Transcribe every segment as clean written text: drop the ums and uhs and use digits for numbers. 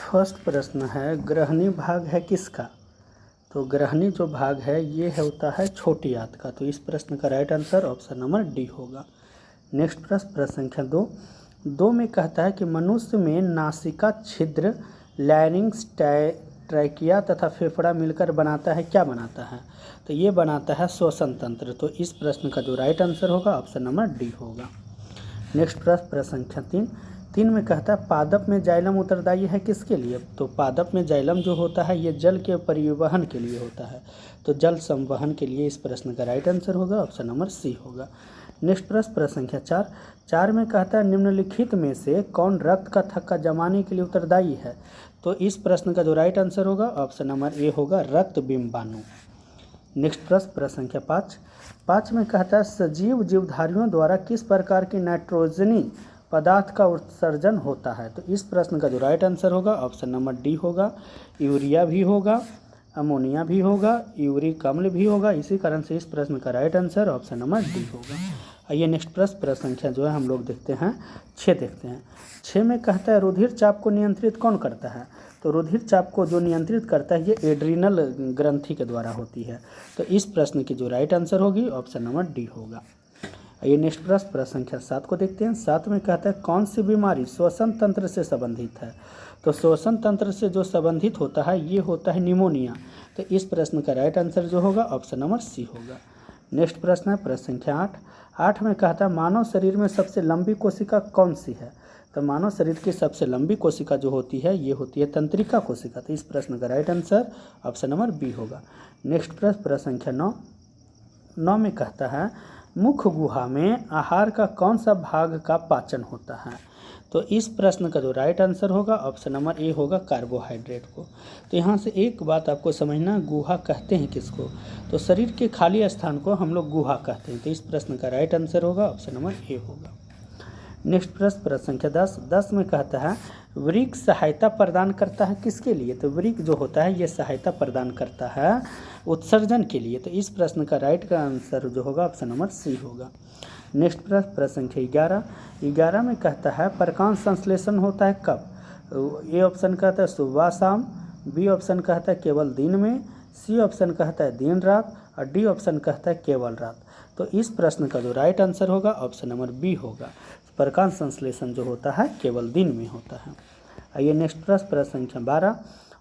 First प्रश्न है, ग्रहणी भाग है किसका? तो ग्रहणी जो भाग है ये होता है छोटी आंत का। तो इस प्रश्न का right answer option number D होगा। नेक्स्ट प्रश्न संख्या 2 में कहता है कि मनुष्य में नासिका छिद्र, लैरिंक्स, ट्रैकिया तथा फेफड़ा मिलकर बनाता है, क्या बनाता है? तो ये बनाता है श्वसन तंत्र। तो इस प्रश्न का जो राइट आंसर होगा ऑप्शन नंबर डी होगा। नेक्स्ट प्रश्न संख्या 3 में कहता है पादप में जाइलम उत्तरदायी है किसके लिए? तो पादप में जाइलम जो होता है ये जल के परिवहन के लिए होता है। तो जल संवहन के लिए इस प्रश्न का राइट आंसर होगा ऑप्शन नंबर सी होगा। नेक्स्ट प्रश्न संख्या 4 में कहता है निम्नलिखित में से कौन रक्त का थक्का जमाने के लिए उत्तरदायी है? तो इस प्रश्न का जो राइट आंसर होगा ऑप्शन नंबर ए होगा, रक्त बिंबाणु। नेक्स्ट प्रश्न संख्या 5 में कहता है सजीव जीवधारियों द्वारा किस प्रकार की नाइट्रोजनी पदार्थ का उत्सर्जन होता है? तो इस प्रश्न का जो राइट आंसर होगा ऑप्शन नंबर डी होगा। यूरिया भी होगा, अमोनिया भी होगा, यूरिक अम्ल भी होगा। इसी कारण से इस प्रश्न का right answer option number D होगा। आइए नेक्स्ट प्रश्न संख्या जो है हम लोग देखते हैं 6 में कहता है रुधिर चाप को नियंत्रित कौन करता है? तो रुधिर चाप को जो नियंत्रित करता है ये एड्रिनल ग्रंथि के द्वारा होती है। तो इस प्रश्न की जो राइट आंसर होगी ऑप्शन नंबर डी होगा। ये नेक्स्ट प्रश्न संख्या 7 को देखते हैं। 7 में कहता है कौन सी बीमारी श्वसन तंत्र से संबंधित है? तो श्वसन तंत्र से जो संबंधित होता है ये होता है निमोनिया। तो इस प्रश्न का राइट आंसर जो होगा ऑप्शन नंबर सी होगा। नेक्स्ट प्रश्न है प्रश्न संख्या 8 में कहता है मानव शरीर में सबसे लंबी कोशिका कौन सी है? तो मानव शरीर की सबसे लंबी कोशिका जो होती है ये होती है तंत्रिका कोशिका। तो इस प्रश्न का right answer option number B होगा। नेक्स्ट प्रश्न संख्या 9 में कहता है मुख गुहा में आहार का कौन सा भाग का पाचन होता है? तो इस प्रश्न का जो राइट आंसर होगा ऑप्शन नंबर ए होगा, कार्बोहाइड्रेट को। तो यहाँ से एक बात आपको समझना, गुहा कहते हैं किसको? तो शरीर के खाली स्थान को हम लोग गुहा कहते हैं। तो इस प्रश्न का राइट आंसर होगा ऑप्शन नंबर ए होगा। नेक्स्ट प्रश्न संख्या 10 में कहता है वृक्क सहायता प्रदान करता है किसके लिए? तो वृक्क जो होता है ये सहायता प्रदान करता है उत्सर्जन के लिए। तो इस प्रश्न का राइट का आंसर जो होगा ऑप्शन नंबर सी होगा। नेक्स्ट प्रश्न संख्या 11 में कहता है प्रकाश संश्लेषण होता है कब? ए ऑप्शन कहता है सुबह शाम, बी ऑप्शन कहता है केवल दिन में, सी ऑप्शन कहता है दिन रात और डी ऑप्शन कहता है केवल रात। तो इस प्रश्न का जो राइट आंसर होगा ऑप्शन नंबर बी होगा, प्रकाश संश्लेषण जो होता है केवल दिन में होता है। आइए नेक्स्ट प्रश्न संख्या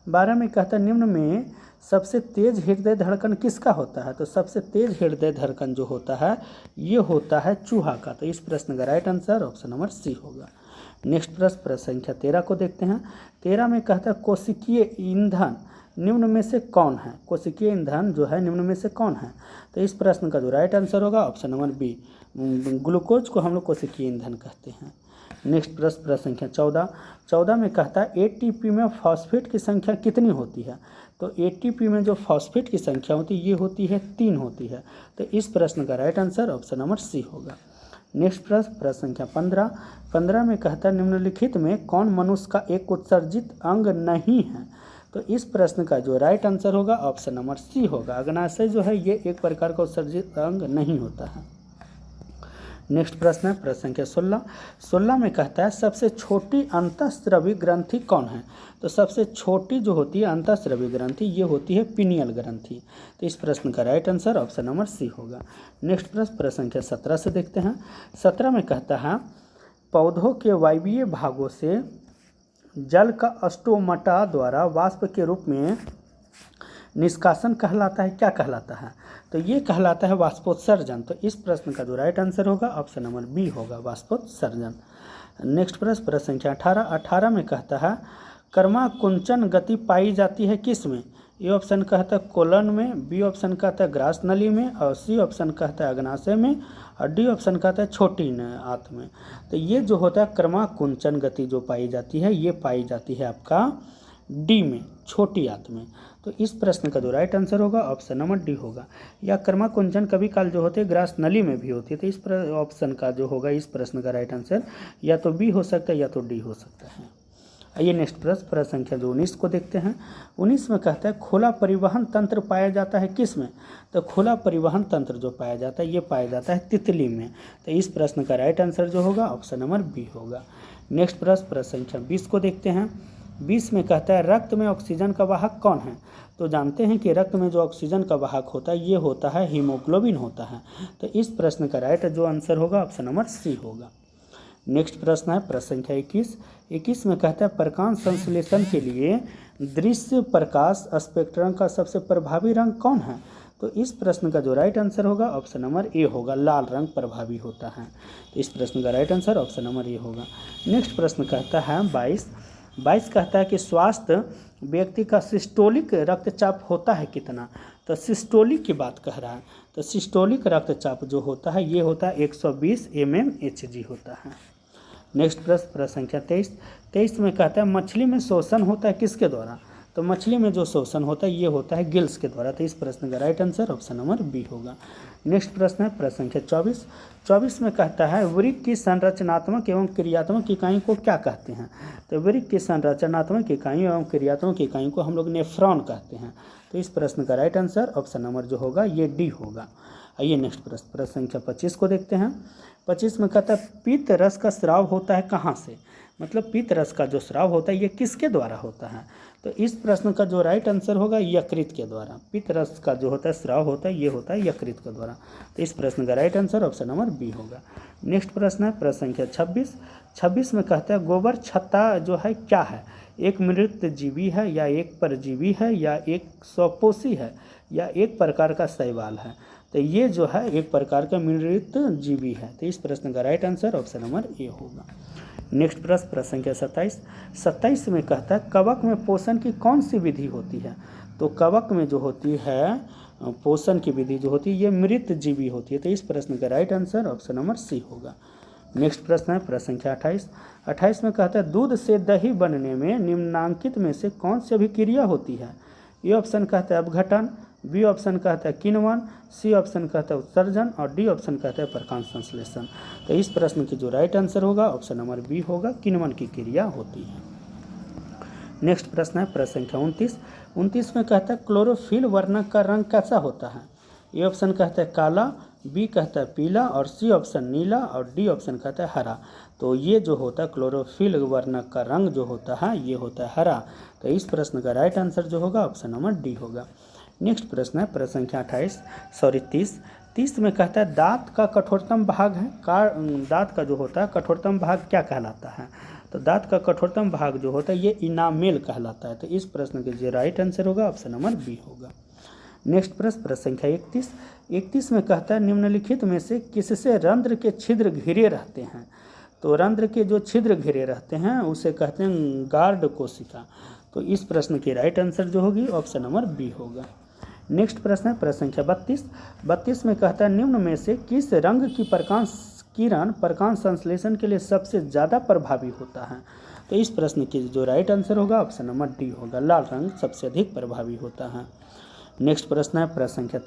12 में कहता है निम्न में सबसे तेज हृदय धड़कन किसका होता है? तो सबसे तेज हृदय धड़कन जो होता है ये होता है चूहा का। तो इस प्रश्न का right answer option number C होगा। नेक्स्ट प्रश्न संख्या 13 को देखते हैं। 13 में कहता है कोशिकीय ईंधन निम्न में से कौन है? कोशिकीय ईंधन जो है निम्न में से कौन है? तो इस प्रश्न का जो राइट आंसर होगा ऑप्शन नंबर बी, ग्लूकोज को हम लोग कोशिकीय ईंधन कहते हैं। नेक्स्ट प्रश्न संख्या 14 में कहता है एटीपी में फॉस्फेट की संख्या कितनी होती है? तो एटीपी में जो फॉस्फेट की संख्या होती है ये होती है 3 होती है। तो इस प्रश्न का right answer option number C होगा। नेक्स्ट प्रश्न संख्या 15 में कहता है निम्नलिखित में कौन मनुष्य का एक उत्सर्जित अंग नहीं है? तो इस प्रश्न का जो राइट आंसर होगा ऑप्शन नंबर सी होगा। अग्नाशय जो है ये एक प्रकार का उत्सर्जित अंग नहीं होता है। नेक्स्ट प्रश्न है प्रश्न संख्या 16 में कहता है सबसे छोटी अंतःस्रवी ग्रंथि कौन है? तो सबसे छोटी जो होती है अंतःस्रवी ग्रंथि ये होती है पिनियल ग्रंथि। तो इस प्रश्न का right answer option number C होगा। नेक्स्ट प्रश्न संख्या 17 से देखते हैं। 17 में कहता है पौधों के वायवीय भागों से जल का स्टोमाटा द्वारा वाष्प के रूप में निष्कासन कहलाता है, क्या कहलाता है? तो ये कहलाता है वाष्पोत्सर्जन। तो इस प्रश्न का जो राइट आंसर होगा ऑप्शन नंबर बी होगा, वाष्पोत्सर्जन। नेक्स्ट प्रश्न संख्या 18 में कहता है कर्माकुंचन गति पाई जाती है किस में? ए ऑप्शन कहता है कोलन में, बी ऑप्शन कहता है ग्रास नली में और सी ऑप्शन कहता है अग्नाशय में और डी ऑप्शन कहता है छोटी आंत में। तो ये जो होता है कर्माकुंचन गति जो पाई जाती है ये पाई जाती है आपका डी में, छोटी आंत में। तो इस प्रश्न का जो राइट आंसर होगा ऑप्शन नंबर डी होगा। या कर्माकुंचन कभी काल जो होते हैं ग्रास नली में भी होती है। तो इस ऑप्शन का जो होगा इस प्रश्न का राइट आंसर या तो बी हो सकता है या तो डी हो सकता है। आइए नेक्स्ट प्रश्न संख्या 19 को देखते हैं। 19 में कहता है खुला परिवहन तंत्र पाया जाता है किस में? तो खुला परिवहन तंत्र जो पाया जाता है ये पाया जाता है तितली में। तो इस प्रश्न का राइट आंसर जो होगा ऑप्शन नंबर बी होगा। नेक्स्ट प्रश्न संख्या 20 को देखते हैं। 20 में कहता है रक्त में ऑक्सीजन का वाहक कौन है। तो जानते हैं कि रक्त में जो ऑक्सीजन का वाहक होता है ये होता है हीमोग्लोबिन होता है। तो इस प्रश्न का राइट जो आंसर होगा ऑप्शन नंबर सी होगा। नेक्स्ट प्रश्न है प्रश्न संख्या 21 में कहता है प्रकाश संश्लेषण के लिए दृश्य प्रकाश स्पेक्ट्रम का सबसे प्रभावी रंग कौन है। तो इस प्रश्न का जो राइट आंसर होगा ऑप्शन नंबर ए होगा, लाल रंग प्रभावी होता है। तो इस प्रश्न का right answer option number A होगा। नेक्स्ट प्रश्न कहता है 22 कहता है कि स्वस्थ व्यक्ति का सिस्टोलिक रक्तचाप होता है कितना। तो सिस्टोलिक की बात कह रहा है, तो सिस्टोलिक रक्तचाप जो होता है ये होता है 120 mmHg होता है। नेक्स्ट प्रश्न संख्या 23 में कहता है मछली में शोषण होता है किसके द्वारा। तो मछली में जो शोषण होता है ये होता है गिल्स के द्वारा। तो इस प्रश्न का right answer option number B होगा। नेक्स्ट प्रश्न है प्रश्न संख्या 24 में कहता है वृक्क की संरचनात्मक एवं क्रियात्मक इकाई को क्या कहते हैं। तो वृक्क की संरचनात्मक इकाई एवं क्रियात्मक इकाई को हम लोग नेफ्रॉन कहते हैं। तो इस प्रश्न का राइट आंसर ऑप्शन नंबर जो होगा ये डी होगा। आइए नेक्स्ट प्रश्न संख्या 25 को देखते हैं। 25 में कहता है पीत रस का स्राव होता है कहाँ से। मतलब पीत रस का जो स्राव होता है ये किसके द्वारा होता है। तो इस प्रश्न का जो राइट आंसर होगा यकृत के द्वारा। पीत रस का जो होता है स्राव होता है ये होता है यकृत के द्वारा। तो इस प्रश्न का right answer option number B होगा। नेक्स्ट प्रश्न है प्रश्न संख्या 26 में कहता है गोबर छत्ता जो है क्या है। एक मृत जीवी है या एक परजीवी है या एक स्वपोषी है या एक प्रकार का शैवाल है। तो ये जो है एक प्रकार का मृत जीवी है। तो इस प्रश्न का right answer option number A होगा। नेक्स्ट प्रश्न संख्या 27 में कहता है कवक में पोषण की कौन सी विधि होती है। तो कवक में जो होती है पोषण की विधि जो होती है ये मृत जीवी होती है। तो इस प्रश्न का right answer option number C होगा। नेक्स्ट प्रश्न है प्रश्न संख्या 28 में कहता है दूध से दही बनने में निम्नांकित में से कौन सी अभिक्रिया होती है। ए ऑप्शन कहता है अपघटन, बी ऑप्शन कहता है किण्वन, सी ऑप्शन कहता है उत्सर्जन और डी ऑप्शन कहता है प्रकाश संश्लेषण। तो इस प्रश्न की जो राइट आंसर होगा ऑप्शन नंबर बी होगा, किण्वन की क्रिया होती है। नेक्स्ट प्रश्न है प्रश्न संख्या 29 में कहता है क्लोरोफिल वर्णक का रंग कैसा होता है। ए ऑप्शन कहता है काला, बी कहता है पीला और सी ऑप्शन नीला और डी ऑप्शन कहता है हरा। तो ये जो होता है क्लोरोफिल वर्णक का रंग जो होता है ये होता है हरा। तो इस प्रश्न का राइट आंसर जो होगा ऑप्शन नंबर डी होगा। नेक्स्ट प्रश्न है प्रश्न संख्या 30 में कहता है दांत का कठोरतम भाग है दांत का जो होता है कठोरतम भाग क्या कहलाता है। तो दांत का कठोरतम भाग जो होता है ये इनामेल कहलाता है। तो इस प्रश्न के जो राइट आंसर होगा ऑप्शन नंबर बी होगा। नेक्स्ट प्रश्न संख्या 31 में कहता है निम्नलिखित में से किससे रंध्र के छिद्र घिरे रहते हैं। तो रंध्र के जो छिद्र घिरे रहते हैं उसे कहते हैं गार्ड कोशिका। तो इस प्रश्न की राइट आंसर जो होगी ऑप्शन नंबर बी होगा। नेक्स्ट प्रश्न है प्रश्न संख्या 32 में कहता है निम्न में से किस रंग की प्रकाश किरण प्रकाश संश्लेषण के लिए सबसे ज़्यादा प्रभावी होता है। तो इस प्रश्न की जो राइट आंसर होगा ऑप्शन नंबर डी होगा, लाल रंग सबसे अधिक प्रभावी होता है। नेक्स्ट प्रश्न है प्रश्न संख्या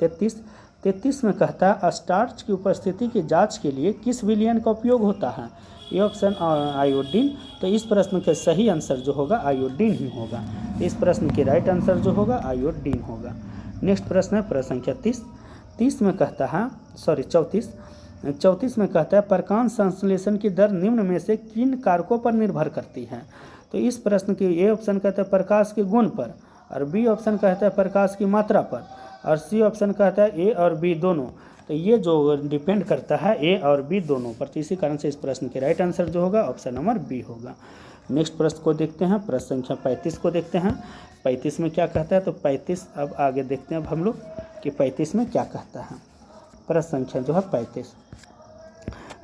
33 में कहता है स्टार्च की उपस्थिति की जांच के लिए किस विलयन का उपयोग होता है। ये ऑप्शन आयोडीन। तो इस प्रश्न का सही आंसर जो होगा आयोडीन ही होगा। इस प्रश्न की राइट आंसर जो होगा आयोडीन होगा। नेक्स्ट प्रश्न है प्रश्न संख्या 34 में कहता है प्रकाश संश्लेषण की दर निम्न में से किन कारकों पर निर्भर करती है। तो इस प्रश्न की ए ऑप्शन कहता है प्रकाश के गुण पर और बी ऑप्शन कहता है प्रकाश की मात्रा पर और सी ऑप्शन कहता है ए और बी दोनों। तो ये जो डिपेंड करता है ए और बी दोनों पर। तो इसी कारण से इस प्रश्न के राइट आंसर जो होगा ऑप्शन नंबर बी होगा। नेक्स्ट प्रश्न को देखते हैं प्रश्न संख्या 35 को देखते हैं। 35 में क्या कहता है। तो 35 अब आगे देखते हैं अब हम लोग कि 35 में क्या कहता है। प्रश्न संख्या जो है 35।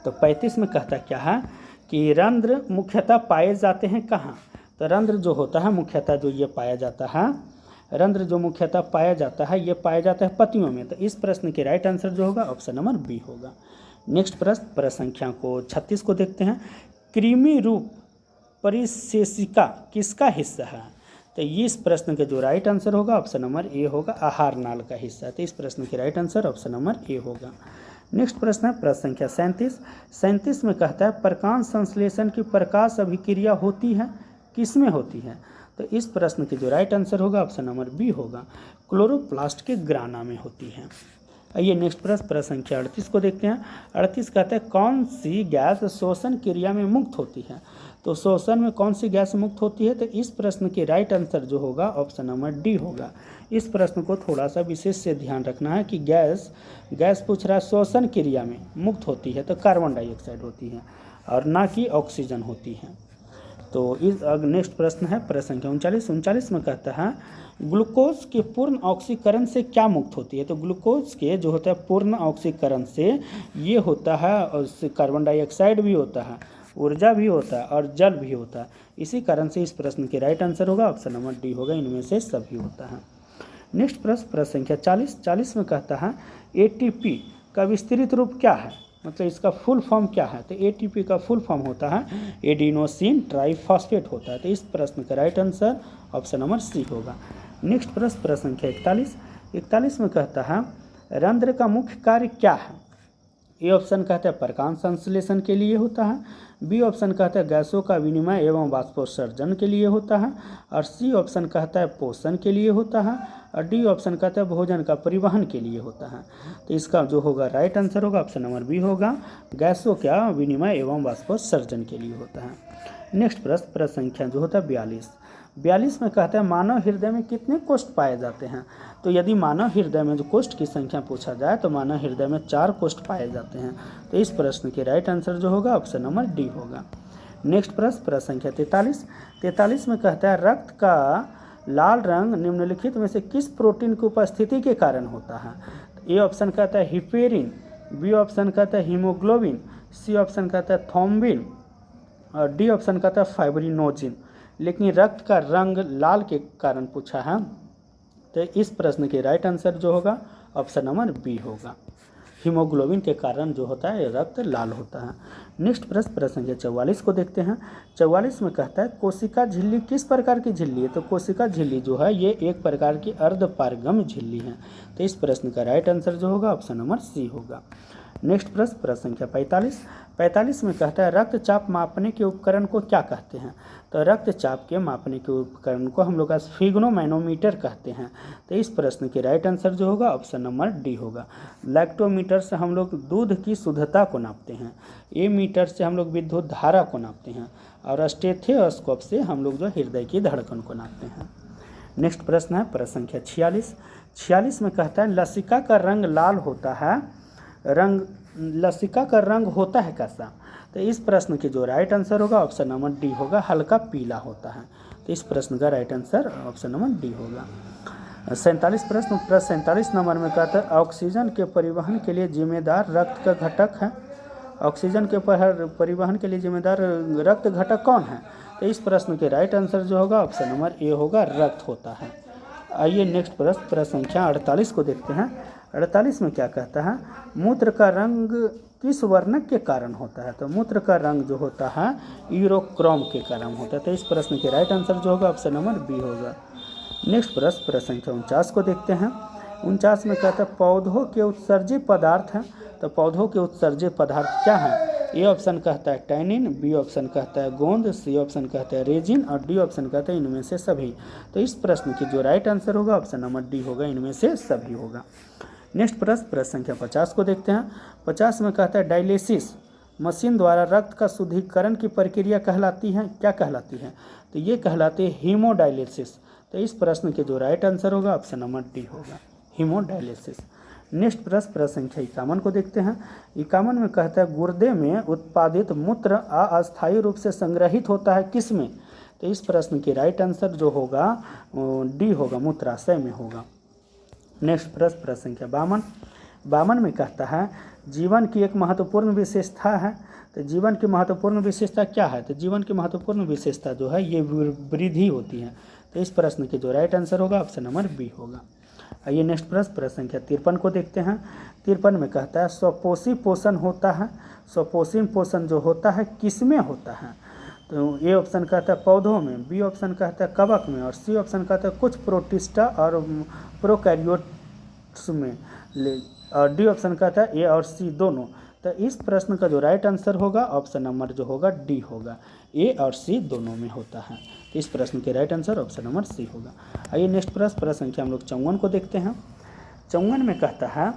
तो 35 में कहता क्या है कि रंध्र मुख्यतः पाए जाते हैं कहाँ। तो रंध्र जो होता है मुख्यतः जो ये पाया जाता है रंध्र जो मुख्यतः पाया जाता है ये पाया जाता है पत्तियों में। तो इस प्रश्न के राइट आंसर जो होगा ऑप्शन नंबर बी होगा। नेक्स्ट प्रश्न संख्या को 36 को देखते हैं। कृमि रूप परिशेषिका किसका हिस्सा है। तो इस प्रश्न के जो राइट आंसर होगा ऑप्शन नंबर ए होगा, आहार नाल का हिस्सा। तो इस प्रश्न के right answer option number A होगा। नेक्स्ट प्रश्न है प्रश्न संख्या 37 में कहता है प्रकाश संश्लेषण की प्रकाश अभिक्रिया होती है किसमें होती है। तो इस प्रश्न की जो राइट आंसर होगा ऑप्शन नंबर बी होगा, क्लोरोप्लास्ट के ग्राना में होती है। आइए नेक्स्ट प्रश्न संख्या 38 को देखते हैं। 38 कहते हैं कौन सी गैस शोषण क्रिया में मुक्त होती है। तो श्वसन में कौन सी गैस मुक्त होती है? तो इस प्रश्न के राइट आंसर जो होगा ऑप्शन नंबर डी होगा। इस प्रश्न को थोड़ा सा विशेष से ध्यान रखना है कि गैस पूछ रहा है श्वसन क्रिया में मुक्त होती है तो कार्बन डाइऑक्साइड होती है और ना कि ऑक्सीजन होती है। तो इस नेक्स्ट प्रश्न है प्रश्न संख्या 39 में कहता है ग्लूकोज के पूर्ण ऑक्सीकरण से क्या मुक्त होती है? तो ग्लूकोज के जो होता है पूर्ण ऑक्सीकरण से ये होता है और कार्बन डाइऑक्साइड भी होता है, ऊर्जा भी होता है और जल भी होता है। इसी कारण से इस प्रश्न के राइट आंसर होगा ऑप्शन नंबर डी होगा, इनमें से सभी होता है। नेक्स्ट प्रश्न संख्या 40 में कहता है एटीपी का विस्तृत रूप क्या है? मतलब इसका फुल फॉर्म क्या है? तो एटीपी का फुल फॉर्म होता है एडिनोसिन ट्राइफॉस्फेट होता है। तो इस प्रश्न का right answer option number C होगा। नेक्स्ट प्रश्न संख्या 41 में कहता है रंध्र का मुख्य कार्य क्या है? ए ऑप्शन कहता है प्रकाश संश्लेषण के लिए होता है, बी ऑप्शन कहता है गैसों का विनिमय एवं वाष्पोत्सर्जन के लिए होता है, और सी ऑप्शन कहता है पोषण के लिए होता है, और डी ऑप्शन कहता है भोजन का परिवहन के लिए होता है। तो इसका जो होगा राइट आंसर होगा ऑप्शन नंबर बी होगा, गैसों का विनिमय एवं वाष्पोत्सर्जन के लिए होता है। नेक्स्ट प्रश्न संख्या जो होता है 42 में कहता है मानव हृदय में कितने कोष्ठ पाए जाते हैं? तो यदि मानव हृदय में जो कोष्ठ की संख्या पूछा जाए तो मानव हृदय में 4 कोष्ठ पाए जाते हैं। तो इस प्रश्न के राइट आंसर जो होगा ऑप्शन नंबर डी होगा। नेक्स्ट प्रश्न संख्या 43 में कहता है रक्त का लाल रंग निम्नलिखित में से किस प्रोटीन की उपस्थिति के कारण होता है? ए ऑप्शन कहता है हिपेरिन, बी ऑप्शन कहता है हीमोग्लोबिन, सी ऑप्शन कहता है थ्रोम्बिन और डी ऑप्शन कहता है फाइब्रिनोजिन। लेकिन रक्त का रंग लाल के कारण पूछा है, तो इस प्रश्न के राइट आंसर जो होगा ऑप्शन नंबर बी होगा। हीमोग्लोबिन के कारण जो होता है रक्त लाल होता है। नेक्स्ट प्रश्न संख्या 44 को देखते हैं। 44 में कहता है कोशिका झिल्ली किस प्रकार की झिल्ली है? तो कोशिका झिल्ली जो है ये एक प्रकार की अर्धपारगम्य झिल्ली है। तो इस प्रश्न का राइट आंसर जो होगा ऑप्शन नंबर सी होगा। नेक्स्ट प्रश्न संख्या 45 में कहता है रक्तचाप मापने के उपकरण को क्या कहते हैं? तो रक्तचाप के मापने के उपकरण को हम लोग स्फिग्नोमैनोमीटर कहते हैं। तो इस प्रश्न के राइट आंसर जो होगा ऑप्शन नंबर डी होगा। लैक्टोमीटर से हम लोग दूध की शुद्धता को नापते हैं, ए मीटर से हम लोग विद्युत धारा को नापते हैं, और स्टेथोस्कोप से हम लोग जो हृदय की धड़कन को नापते हैं। नेक्स्ट प्रश्न है प्रश्न संख्या 46 में कहता है लसिका का रंग लाल होता है, लसिका का रंग होता है कैसा? तो इस प्रश्न की जो राइट आंसर होगा ऑप्शन नंबर डी होगा, हल्का पीला होता है। तो इस प्रश्न का right answer option number D होगा। 47 नंबर में कहता है ऑक्सीजन के परिवहन के लिए जिम्मेदार रक्त का घटक है। ऑक्सीजन के परिवहन के लिए जिम्मेदार रक्त घटक कौन है? तो इस प्रश्न के राइट आंसर जो होगा ऑप्शन नंबर ए होगा, रक्त होता है। आइए नेक्स्ट प्रश्न संख्या 48 को देखते हैं। 48 में क्या कहता है मूत्र का रंग किस वर्णक के कारण होता है? तो मूत्र का रंग जो होता है यूरोक्रोम के कारण होता है। तो इस प्रश्न के राइट आंसर जो होगा ऑप्शन नंबर बी होगा। नेक्स्ट प्रश्न संख्या 49 को देखते हैं। 49 में कहता है पौधों के उत्सर्जित पदार्थ हैं। तो पौधों के उत्सर्जित पदार्थ क्या हैं? ए ऑप्शन कहता है टैनिन, बी ऑप्शन कहता है गोंद, सी ऑप्शन कहता है रेजिन और डी ऑप्शन कहता है इनमें से सभी। तो इस प्रश्न की जो राइट आंसर होगा ऑप्शन नंबर डी होगा, इनमें से सभी होगा। नेक्स्ट प्रश्न संख्या 50 को देखते हैं। 50 में कहता है डायलिसिस मशीन द्वारा रक्त का शुद्धिकरण की प्रक्रिया कहलाती है, क्या कहलाती है? तो ये कहलाती है हीमोडायलिसिस। तो इस प्रश्न के जो राइट आंसर होगा ऑप्शन नंबर डी होगा, हीमोडायलिसिस। नेक्स्ट प्रश्न संख्या 51 को देखते हैं। 51 में कहता है गुर्दे में उत्पादित मूत्र अस्थायी रूप से संग्रहित होता है किस में? तो इस प्रश्न की राइट आंसर जो होगा डी होगा, मूत्राशय में होगा। नेक्स्ट प्रश्न संख्या 52 में कहता है जीवन की एक महत्वपूर्ण विशेषता है। तो जीवन की महत्वपूर्ण विशेषता क्या है? तो जीवन की महत्वपूर्ण विशेषता जो है ये वृद्धि होती है। तो इस प्रश्न के जो राइट आंसर होगा ऑप्शन नंबर बी होगा। आइए नेक्स्ट प्रश्न संख्या 53 को देखते हैं। 53 में कहता है स्वपोषी पोषण होता है। स्वपोषी पोषण जो होता है किस में होता है? तो ए ऑप्शन कहता है पौधों में, बी ऑप्शन कहता है कवक में और सी ऑप्शन कहता है कुछ प्रोटिस्टा और प्रोकैरियोट्स में, और डी ऑप्शन कहता है ए और सी दोनों। तो इस प्रश्न का जो राइट आंसर होगा ऑप्शन नंबर जो होगा डी होगा, ए और सी दोनों में होता है। तो इस प्रश्न के right answer option number C होगा। आइए नेक्स्ट प्रश्न संख्या हम लोग 54 को देखते हैं। 54 में कहता है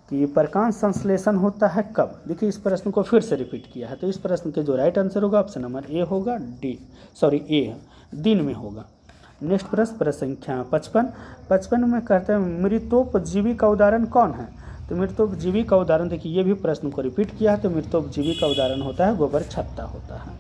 कि प्रकाश संश्लेषण होता है कब। देखिए इस प्रश्न को फिर से रिपीट किया है, तो इस प्रश्न के जो राइट आंसर होगा ऑप्शन नंबर ए होगा, ए दिन में होगा। नेक्स्ट प्रश्न संख्या 55 में कहते हैं मृतोपजीवी का उदाहरण कौन है। तो मृतोपजीवी का उदाहरण देखिए, ये भी प्रश्न को रिपीट किया है, तो मृतोपजीवी का उदाहरण होता है गोबर छत्ता होता है।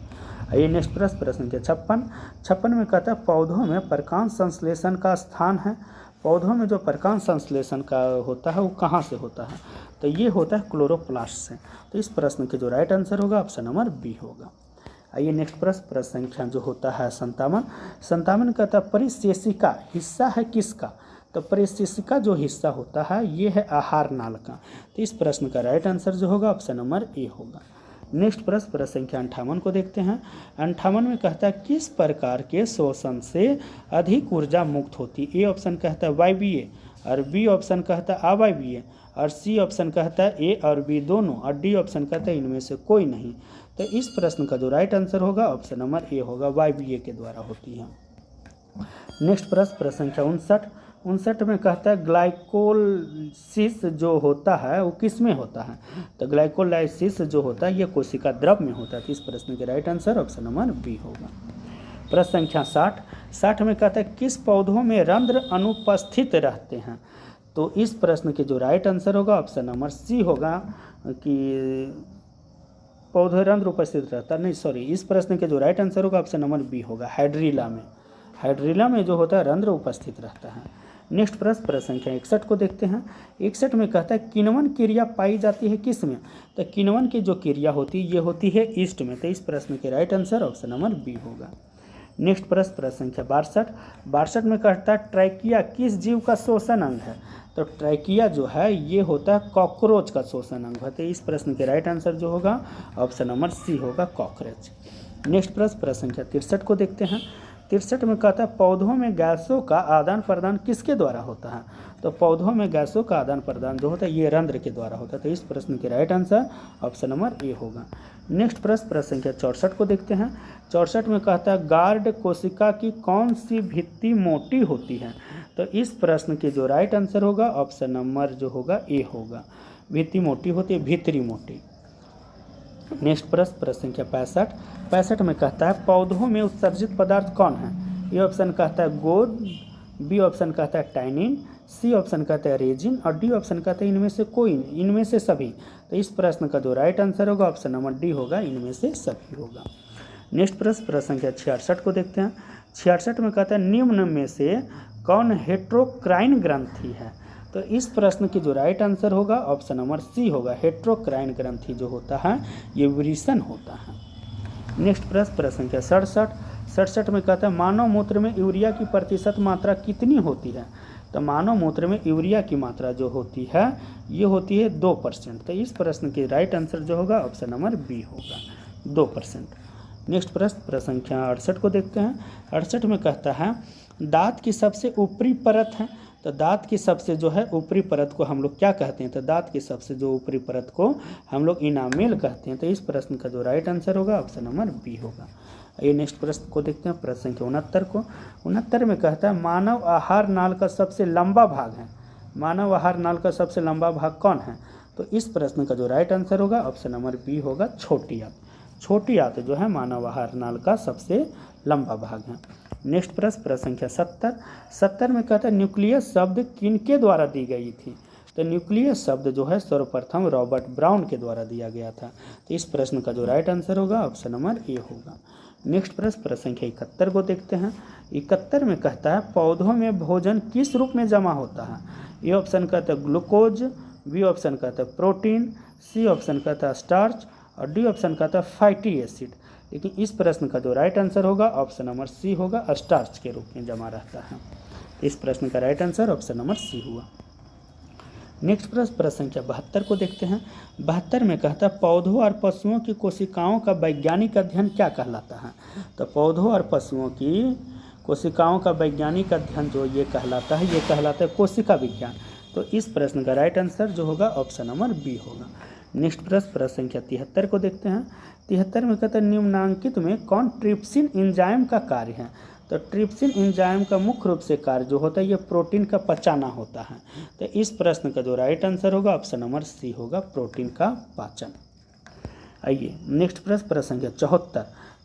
आइए नेक्स्ट प्रश्न संख्या 56 में कहता है पौधों में प्रकाश संश्लेषण का स्थान है। पौधों में जो प्रकाश संश्लेषण का होता है वो कहाँ से होता है, तो ये होता है क्लोरोप्लास्ट से। तो इस प्रश्न के जो राइट आंसर होगा ऑप्शन नंबर बी होगा। आइए नेक्स्ट प्रश्न संख्या जो होता है 57 कहता है परिशेषिका हिस्सा है किसका। तो परिशेषिका जो हिस्सा होता है ये है आहार नाल का। तो इस प्रश्न का राइट आंसर जो होगा ऑप्शन नंबर ए होगा। नेक्स्ट प्रश्न संख्या 58 को देखते हैं। 58 में कहता है किस प्रकार के शोषण से अधिक ऊर्जा मुक्त होती। ए ऑप्शन कहता है वायवीय, और बी ऑप्शन कहता है अवायवीय, और सी ऑप्शन कहता है ए और बी दोनों, और डी ऑप्शन कहता है इनमें से कोई नहीं। तो इस प्रश्न का जो राइट आंसर होगा ऑप्शन नंबर ए होगा, वायवीय के द्वारा होती है। नेक्स्ट प्रश्न संख्या 59 में कहता है ग्लाइकोलाइसिस जो होता है वो किस में होता है। तो ग्लाइकोलाइसिस जो होता है ये कोशिका द्रव में होता है। तो इस प्रश्न के right answer option number B होगा। प्रश्न संख्या 60 में कहता है किस पौधों में रंध्र अनुपस्थित रहते हैं। तो इस प्रश्न के जो राइट आंसर होगा ऑप्शन नंबर सी होगा कि पौधे रंध्र उपस्थित रहता है, नहीं सॉरी, इस प्रश्न के जो राइट आंसर होगा ऑप्शन नंबर बी होगा, हाइड्रीला में जो होता है रंध्र उपस्थित रहता है। नेक्स्ट प्रश्न संख्या 61 को देखते हैं। 61 में कहता है किण्वन क्रिया पाई जाती है किस में। तो किण्वन की जो क्रिया होती है ये होती है ईस्ट में। तो इस प्रश्न के right answer option number B होगा। नेक्स्ट प्रश्न संख्या 62 में कहता है ट्रैकिया किस जीव का शोषण अंग है। तो ट्रैकिया जो है ये होता है कॉकरोच का शोषण अंग है। तो इस प्रश्न के राइट आंसर जो होगा ऑप्शन नंबर सी होगा, कॉकरोच। नेक्स्ट प्रश्न संख्या 63 को देखते हैं। 63 में कहता है पौधों में गैसों का आदान प्रदान किसके द्वारा होता है। तो पौधों में गैसों का आदान प्रदान जो होता है ये रंध्र के द्वारा होता है। तो इस प्रश्न के right answer option number A होगा। नेक्स्ट प्रश्न संख्या 64 को देखते हैं। 64 में कहता है गार्ड कोशिका की कौन सी भित्ति मोटी होती है। तो इस प्रश्न के जो राइट आंसर होगा ऑप्शन नंबर जो होगा ए होगा, भित्ति मोटी होती है, भीतरी मोटी। नेक्स्ट प्रश्न संख्या 65 में कहता है पौधों में उत्सर्जित पदार्थ कौन है। ए ऑप्शन कहता है गोंद, बी ऑप्शन कहता है टैनिन, सी ऑप्शन कहता है रेजिन, और डी ऑप्शन कहता है इनमें से सभी। तो इस प्रश्न का जो राइट आंसर होगा ऑप्शन नंबर डी होगा, इनमें से सभी होगा। नेक्स्ट प्रश्न संख्या 66 को देखते हैं। 66 में कहता है निम्न में से कौन हेट्रोक्राइन ग्रंथि है। तो इस प्रश्न की जो राइट आंसर होगा ऑप्शन नंबर सी होगा, हेट्रोक्राइन ग्रंथि जो होता है ये वृषण होता है। नेक्स्ट प्रश्न संख्या 67 में कहता है मानव मूत्र में यूरिया की प्रतिशत मात्रा कितनी होती है। तो मानव मूत्र में यूरिया की मात्रा जो होती है ये होती है 2%। तो इस प्रश्न की राइट आंसर जो होगा ऑप्शन नंबर बी होगा, 2%। नेक्स्ट प्रश्न संख्या 68 को देखते हैं। 68 में कहता है दांत की सबसे ऊपरी परत है। तो दांत की सबसे जो है ऊपरी परत को हम लोग क्या कहते हैं। तो दांत की सबसे जो ऊपरी परत को हम लोग इनामेल कहते हैं। तो इस प्रश्न का जो राइट आंसर होगा ऑप्शन नंबर बी होगा। ये नेक्स्ट प्रश्न को देखते हैं। प्रश्न संख्या 69 में कहता है मानव आहार नाल का सबसे लंबा भाग है। मानव आहार नाल का सबसे लंबा भाग कौन है। तो इस प्रश्न का जो राइट आंसर होगा ऑप्शन नंबर बी होगा, छोटी आंत। छोटी आंत जो है मानव आहार नाल का सबसे लंबा भाग है। नेक्स्ट प्रश्न संख्या 70 में कहता है न्यूक्लियस शब्द किनके द्वारा दी गई थी। तो न्यूक्लियस शब्द जो है सर्वप्रथम रॉबर्ट ब्राउन के द्वारा दिया गया था। तो इस प्रश्न का जो राइट आंसर होगा ऑप्शन नंबर ए होगा। नेक्स्ट प्रश्न संख्या 71 को देखते हैं। 71 में कहता है पौधों में भोजन किस रूप में जमा होता है। ए ऑप्शन कहता है ग्लूकोज, बी ऑप्शन कहता है प्रोटीन, सी ऑप्शन कहता है स्टार्च, और डी ऑप्शन कहता है फैटी एसिड। लेकिन इस प्रश्न का जो राइट आंसर होगा ऑप्शन नंबर सी होगा, स्टार्च के रूप में जमा रहता है। इस प्रश्न का right answer option number C हुआ। नेक्स्ट प्रश्न संख्या 72 को देखते हैं। 72 में कहता है पौधों और पशुओं की कोशिकाओं का वैज्ञानिक अध्ययन क्या कहलाता है। तो पौधों और पशुओं की कोशिकाओं का वैज्ञानिक अध्ययन जो ये कहलाता है कोशिका विज्ञान। तो इस प्रश्न का राइट आंसर जो होगा ऑप्शन नंबर बी होगा। नेक्स्ट प्रश्न संख्या 73 को देखते हैं। 73 में कहता है निम्नांकित में कौन ट्रिप्सिन एंजाइम का कार्य है। तो ट्रिप्सिन एंजाइम का मुख्य रूप से कार्य जो होता है ये प्रोटीन का पचाना होता है। तो इस प्रश्न का जो राइट आंसर होगा ऑप्शन नंबर सी होगा, प्रोटीन का पाचन। आइए नेक्स्ट प्रश्न संख्या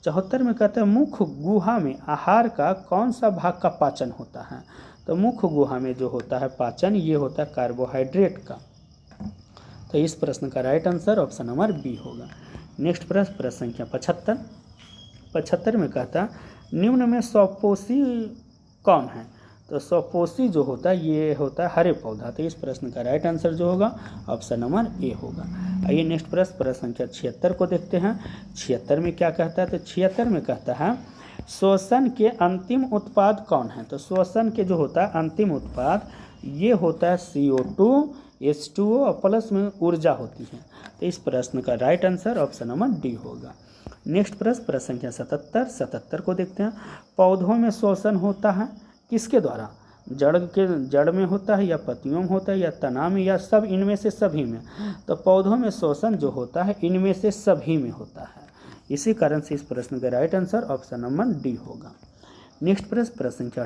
74 में कहते हैं मुख्य गुहा में आहार का कौन सा भाग का पाचन होता है। तो मुख्य गुहा में जो होता है पाचन ये होता है कार्बोहाइड्रेट का। तो इस प्रश्न का right answer option number B होगा। नेक्स्ट प्रश्न संख्या 75 में कहता है निम्न में स्वपोषी कौन है। तो स्वपोषी जो होता है ये होता है हरे पौधा। तो इस प्रश्न का राइट आंसर जो होगा ऑप्शन नंबर ए होगा। आइए नेक्स्ट प्रश्न संख्या 76 को देखते हैं। 76 में क्या कहता है। तो 76 में कहता है श्वसन के अंतिम उत्पाद कौन है। तो श्वसन के जो होता है अंतिम उत्पाद ये होता है CO2 H2O और प्लस में ऊर्जा होती है। तो इस प्रश्न का right answer option number D होगा। नेक्स्ट प्रश्न संख्या 77 को देखते हैं। पौधों में श्वसन होता है किसके द्वारा। जड़ में होता है या पत्तियों में होता है या तना में या सब इनमें से सभी में। तो पौधों में श्वसन जो होता है इनमें से सभी में होता है। इसी कारण से इस प्रश्न का right answer option number D होगा। नेक्स्ट प्रश्न संख्या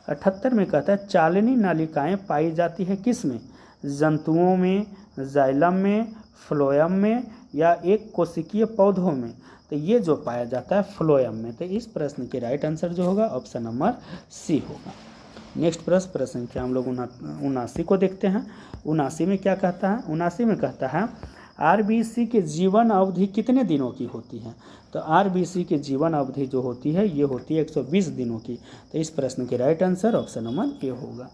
78 में कहता है चालनी नालिकाएं पाई जाती है किस में। जंतुओं में, जाइलम में, फ्लोएम में या एक कोशिकीय पौधों में। तो ये जो पाया जाता है फ्लोएम में। तो इस प्रश्न के राइट आंसर जो होगा ऑप्शन नंबर सी होगा। नेक्स्ट प्रश्न संख्या हम लोग 79 को देखते हैं। 79 में क्या कहता है। 79 में कहता है RBC की जीवन अवधि कितने दिनों की होती है। तो RBC की जीवन अवधि जो होती है ये होती है 120 दिनों की। तो इस प्रश्न के right answer option number A होगा।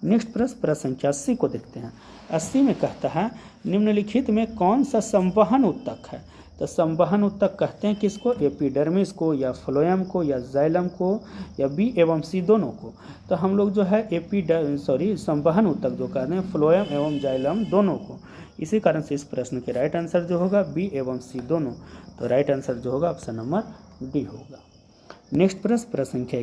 नेक्स्ट प्रश्न संख्या 80 को देखते हैं। 80 में कहता है निम्नलिखित में कौन सा संवहन ऊतक है। तो संवहन ऊतक कहते हैं किसको, एपिडर्मिस को या फ्लोएम को या जाइलम को या बी एवं सी दोनों को। तो हम लोग जो है संवहन ऊतक जो कहते हैं फ्लोएम एवं जाइलम दोनों को। इसी कारण से इस प्रश्न के राइट आंसर जो होगा बी एवं सी दोनों। तो राइट आंसर जो होगा ऑप्शन नंबर डी होगा। नेक्स्ट प्रश्न संख्या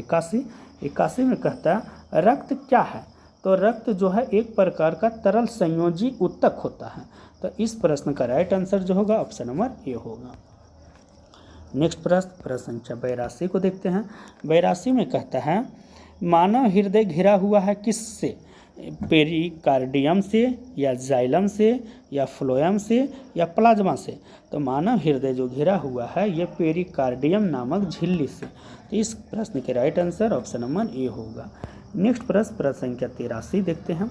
81 में कहता है रक्त क्या है। तो रक्त जो है एक प्रकार का तरल संयोजी ऊतक होता है। तो इस प्रश्न का राइट आंसर जो होगा ऑप्शन नंबर ए होगा। नेक्स्ट प्रश्न संख्या 82 को देखते हैं। 82 में कहता है मानव हृदय घिरा हुआ है किससे। पेरिकार्डियम से या जाइलम से या फ्लोएम से या प्लाज्मा से। तो मानव हृदय जो घिरा हुआ है ये पेरिकार्डियम नामक झिल्ली से। तो इस प्रश्न के right answer option number A होगा। नेक्स्ट प्रश्न संख्या 83 देखते हैं।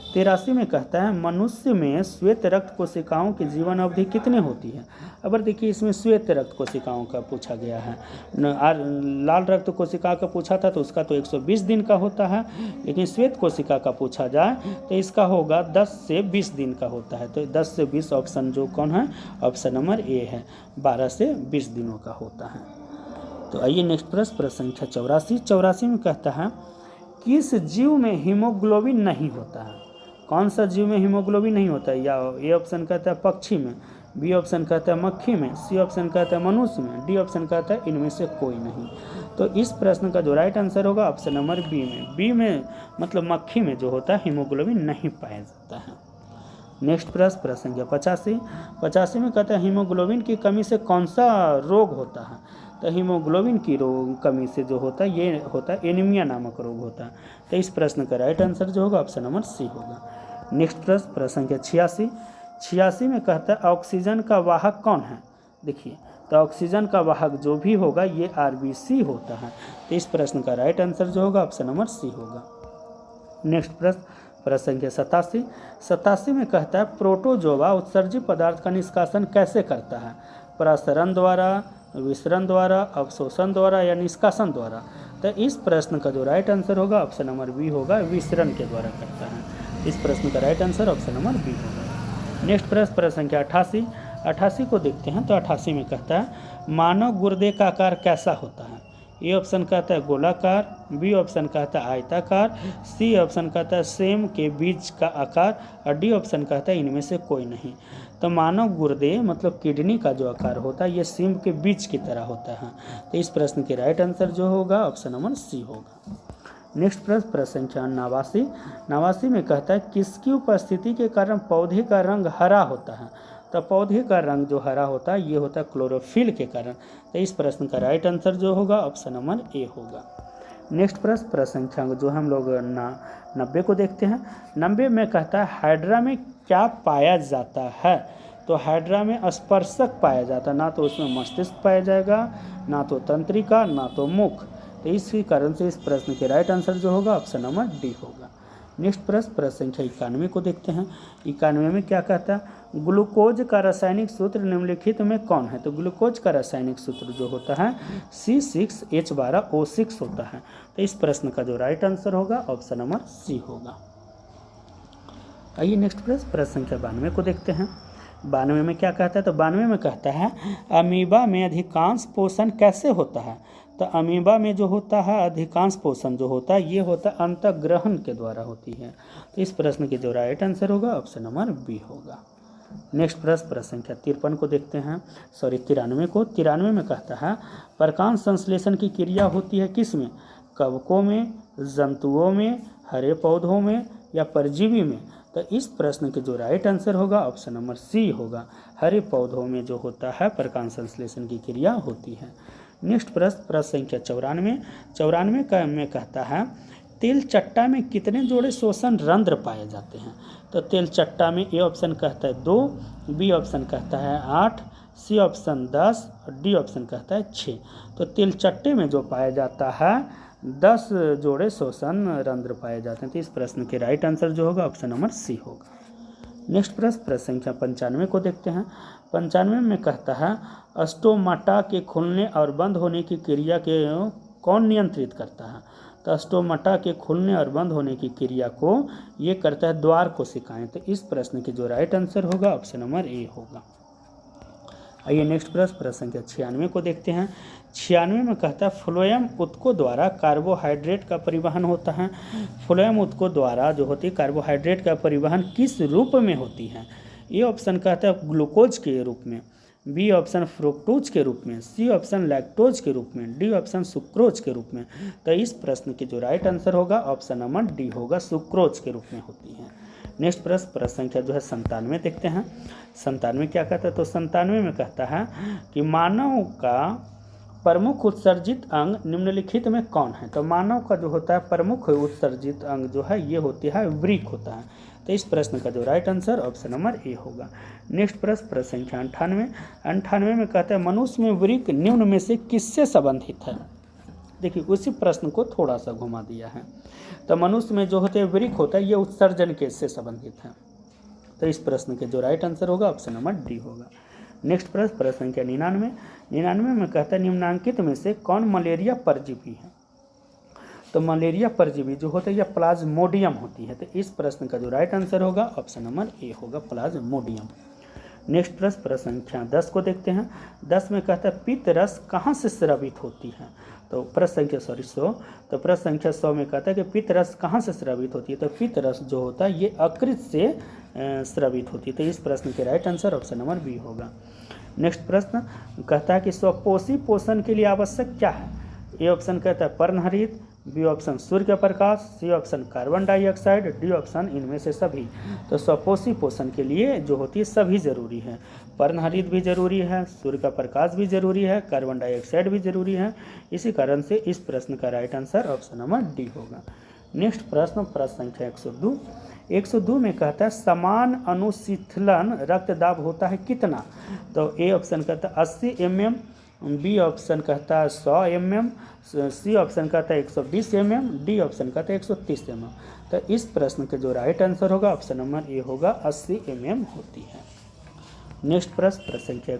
83 में कहता है मनुष्य में श्वेत रक्त कोशिकाओं की जीवन अवधि कितनी होती है। अब देखिए इसमें श्वेत रक्त कोशिकाओं का पूछा गया है। लाल रक्त कोशिका का पूछा था तो उसका तो 120 दिन का होता है, लेकिन श्वेत कोशिका का पूछा जाए तो इसका होगा 10 से 20 दिन का होता है। तो 10 से 20 ऑप्शन जो कौन है ऑप्शन नंबर ए है, 12 से 20 दिनों का होता है। तो आइए नेक्स्ट प्रश्न संख्या 84 में कहता है किस जीव में हीमोग्लोबिन नहीं होता है। कौन सा जीव में हीमोग्लोबिन नहीं होता है। या ए ऑप्शन कहता है पक्षी में, बी ऑप्शन कहता है मक्खी में, सी ऑप्शन कहता है मनुष्य में, डी ऑप्शन कहता है इनमें से कोई नहीं। तो इस प्रश्न का जो राइट आंसर होगा ऑप्शन नंबर बी में। बी में मतलब मक्खी में जो होता है हीमोग्लोबिन नहीं पाया जाता है। नेक्स्ट प्रश्न संख्या 85 में कहता है हीमोग्लोबिन की कमी से कौन सा रोग होता है। तो हीमोग्लोबिन की कमी से जो होता है ये होता है एनीमिया नामक रोग होता है। तो इस प्रश्न का राइट आंसर जो होगा ऑप्शन नंबर सी होगा। नेक्स्ट प्रश्न संख्या 86 में कहता है ऑक्सीजन का वाहक कौन है। देखिए तो ऑक्सीजन का वाहक जो भी होगा ये RBC होता है। तो इस प्रश्न का राइट आंसर जो होगा ऑप्शन नंबर सी होगा। नेक्स्ट प्रश्न संख्या 87 में कहता है प्रोटोजोआ उत्सर्जित पदार्थ का निष्कासन कैसे करता है। प्रसरण द्वारा, विसरण द्वारा, अवशोषण द्वारा या निष्कासन द्वारा। तो इस प्रश्न का जो राइट आंसर होगा ऑप्शन नंबर बी होगा, विसरण के द्वारा करता है। इस प्रश्न का right answer option number B होगा। नेक्स्ट प्रश्न संख्या 88 को देखते हैं। तो 88 में कहता है मानव गुर्दे का आकार कैसा होता है। ए ऑप्शन कहता है गोलाकार, बी ऑप्शन कहता है आयताकार, सी ऑप्शन कहता है सेम के बीच का आकार और डी ऑप्शन कहता है इनमें से कोई नहीं। तो मानव गुर्दे मतलब किडनी का जो आकार होता है ये सीम के बीच की तरह होता है। तो इस प्रश्न के राइट आंसर जो होगा ऑप्शन नंबर सी होगा। नेक्स्ट प्रश्न संख्या 89 में कहता है किसकी उपस्थिति के कारण पौधे का रंग हरा होता है। तो पौधे का रंग जो हरा होता है ये होता है क्लोरोफिल के कारण। तो इस प्रश्न का राइट आंसर जो होगा ऑप्शन नंबर ए होगा। नेक्स्ट प्रश्न संख्या जो हम लोग 90 को देखते हैं। 90 में कहता है हाइड्रा में क्या पाया जाता है। तो हाइड्रा में स्पर्शक पाया जाता है, ना तो उसमें मस्तिष्क पाया जाएगा, ना तो तंत्रिका, ना तो मुख। तो इसी कारण से इस प्रश्न के राइट आंसर जो होगा ऑप्शन नंबर डी होगा। नेक्स्ट प्रश्न संख्या 91 को देखते हैं। 91 में क्या कहता है, ग्लूकोज का रासायनिक सूत्र निम्नलिखित में कौन है। तो ग्लूकोज का रासायनिक सूत्र जो होता है C6H12O6 होता है। तो इस प्रश्न का जो राइट आंसर होगा ऑप्शन नंबर सी होगा। आइए नेक्स्ट प्रश्न संख्या 92 को देखते हैं। 92 में क्या कहता है। तो 92 में कहता है अमीबा में अधिकांश पोषण कैसे होता है। तो अमीबा में जो होता है अधिकांश पोषण जो होता है ये होता है अंतःग्रहण के द्वारा होती है। तो इस प्रश्न की जो राइट आंसर होगा ऑप्शन नंबर बी होगा। नेक्स्ट प्रश्न संख्या 53 को देखते हैं, 93 को। 93 में कहता है प्रकाश संश्लेषण की क्रिया होती है किस में, कवकों में, जंतुओं में, हरे पौधों में या परजीवी में। तो इस प्रश्न के जो राइट आंसर होगा ऑप्शन नंबर सी होगा। हरे पौधों में जो होता है प्रकाश संश्लेषण की क्रिया होती है। नेक्स्ट प्रश्न संख्या 94 में कहता है तेल चट्टा में कितने जोड़े शोषण रंध्र पाए जाते हैं। तो तेल चट्टा में ए ऑप्शन कहता है 2, बी ऑप्शन कहता है 8, सी ऑप्शन 10 और डी ऑप्शन कहता है 6। तो तेल चट्टे में जो पाया जाता है 10 जोड़े शोषण रंध्र पाए जाते हैं। तो इस प्रश्न के राइट आंसर जो होगा ऑप्शन नंबर सी होगा। नेक्स्ट प्रश्न संख्या 95 को देखते हैं। 95 में कहता है स्टोमाटा के खुलने और बंद होने की क्रिया के कौन नियंत्रित करता है। तो स्टोमाटा के खुलने और बंद होने की क्रिया को ये करता है द्वार कोशिकाएं। तो इस प्रश्न के जो राइट आंसर होगा ऑप्शन नंबर ए होगा। आइए नेक्स्ट प्रश्न संख्या 96 को देखते हैं। 96 में कहता है फ्लोएम उत्तकों द्वारा कार्बोहाइड्रेट का परिवहन होता है। फ्लोएम उत्तकों द्वारा जो होती है कार्बोहाइड्रेट का परिवहन किस रूप में होती है। ए ऑप्शन कहता है ग्लूकोज के रूप में, बी ऑप्शन फ्रुक्टोज के रूप में, सी ऑप्शन लैक्टोज के रूप में, डी ऑप्शन सुक्रोज के रूप में। तो इस प्रश्न की जो राइट आंसर होगा ऑप्शन नंबर डी होगा, सुक्रोज के रूप में होती है। नेक्स्ट प्रश्न संख्या जो है 97 देखते हैं। 97 क्या कहता है। तो 97 में कहता है कि मानव का प्रमुख उत्सर्जित अंग निम्नलिखित में कौन है। तो मानव का जो होता है प्रमुख उत्सर्जित अंग जो है ये होती है वृक्क होता है। तो इस प्रश्न का जो right answer option number A होगा। नेक्स्ट प्रश्न संख्या 98 में कहता है मनुष्य में वृक्क निम्न में से किससे संबंधित है। देखिए उसी प्रश्न को थोड़ा सा घुमा दिया है। तो मनुष्य में जो होते हैं वृक्क होता है ये उत्सर्जन के से संबंधित है। तो इस प्रश्न के जो राइट आंसर होगा ऑप्शन नंबर डी होगा। नेक्स्ट प्रश्न संख्या 99 में कहता है निम्नांकित में से कौन मलेरिया परजीवी है। तो मलेरिया परजीवी जो होता है यह प्लाज्मोडियम होती है। तो इस प्रश्न का जो राइट आंसर होगा ऑप्शन नंबर ए होगा, प्लाज्मोडियम। नेक्स्ट प्रश्न संख्या 10 को देखते हैं। 10 में कहता है पित्त रस कहाँ से स्रावित होती है। तो प्रश्न संख्या 100 तो प्रश्न संख्या 100 में कहता है कि पित्त रस कहाँ से स्रावित होती है। तो पित्त रस जो होता है ये यकृत से स्रावित होती है। तो इस प्रश्न के right answer option number B होगा। नेक्स्ट प्रश्न कहता है कि स्वपोषी पोषण के लिए आवश्यक क्या है। ए ऑप्शन कहता है पर्णहरित, बी ऑप्शन सूर्य का प्रकाश, C option carbon dioxide, D option इनमें से सभी। तो स्वपोषी पोषण के लिए जो होती है सभी जरूरी है। पर्णहरित भी जरूरी है, सूर्य का प्रकाश भी जरूरी है, कार्बन डाइऑक्साइड भी जरूरी है। इसी कारण से इस प्रश्न का right answer option number D होगा। नेक्स्ट प्रश्न संख्या 102 में कहता है समान अनुशीतलन रक्तदाब होता है कितना। तो ए ऑप्शन कहता है 80 mm, बी ऑप्शन कहता है 100 mm, सी ऑप्शन कहता है 120 mm, डी ऑप्शन कहता है 130 mm। तो इस प्रश्न के जो राइट आंसर होगा ऑप्शन नंबर ए होगा, 80 mm होती है। नेक्स्ट प्रश्न संख्या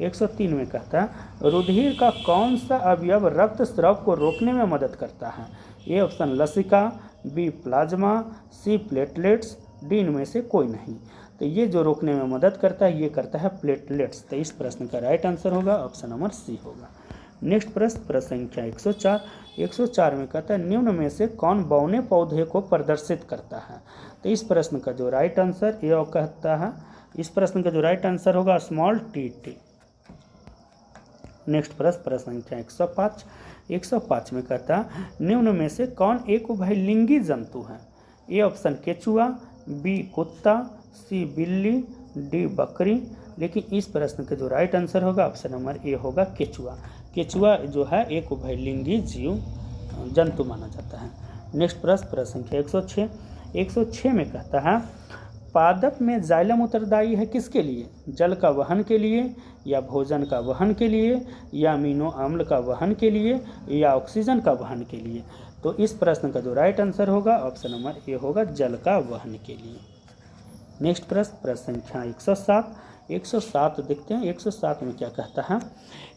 103 में कहता है रुधिर का कौन सा अवयव रक्त स्राव को रोकने में मदद करता है। ए ऑप्शन लसिका, B plasma, C platelets, D इनमें से कोई नहीं। तो ये जो रोकने में मदद करता है ये करता है प्लेटलेट्स। तो इस प्रश्न का राइट आंसर होगा ऑप्शन नंबर सी होगा। नेक्स्ट प्रश्न संख्या 104 में कहता है निम्न में से कौन बौने पौधे को प्रदर्शित करता है। तो इस प्रश्न का जो राइट आंसर ये कहता है, इस प्रश्न का जो राइट आंसर होगा स्मॉल टी। नेक्स्ट प्रश्न संख्या 105 में कहता है निम्न में से कौन एक उभयलिंगी जंतु है। ए ऑप्शन केचुआ, बी कुत्ता, सी बिल्ली, डी बकरी। लेकिन इस प्रश्न का जो राइट आंसर होगा ऑप्शन नंबर ए होगा केचुआ। केचुआ जो है एक उभयलिंगी जीव जंतु माना जाता है। नेक्स्ट प्रश्न संख्या 106। 106 में कहता है पादप में जाइलम उत्तरदायी है किसके लिए? जल का वहन के लिए, या भोजन का वहन के लिए, या अमीनो अम्ल का वहन के लिए, या ऑक्सीजन का वहन के लिए। तो इस प्रश्न का जो राइट आंसर होगा ऑप्शन नंबर ए होगा, जल का वहन के लिए। नेक्स्ट प्रश्न संख्या 107। 107 देखते हैं। 107 में क्या कहता है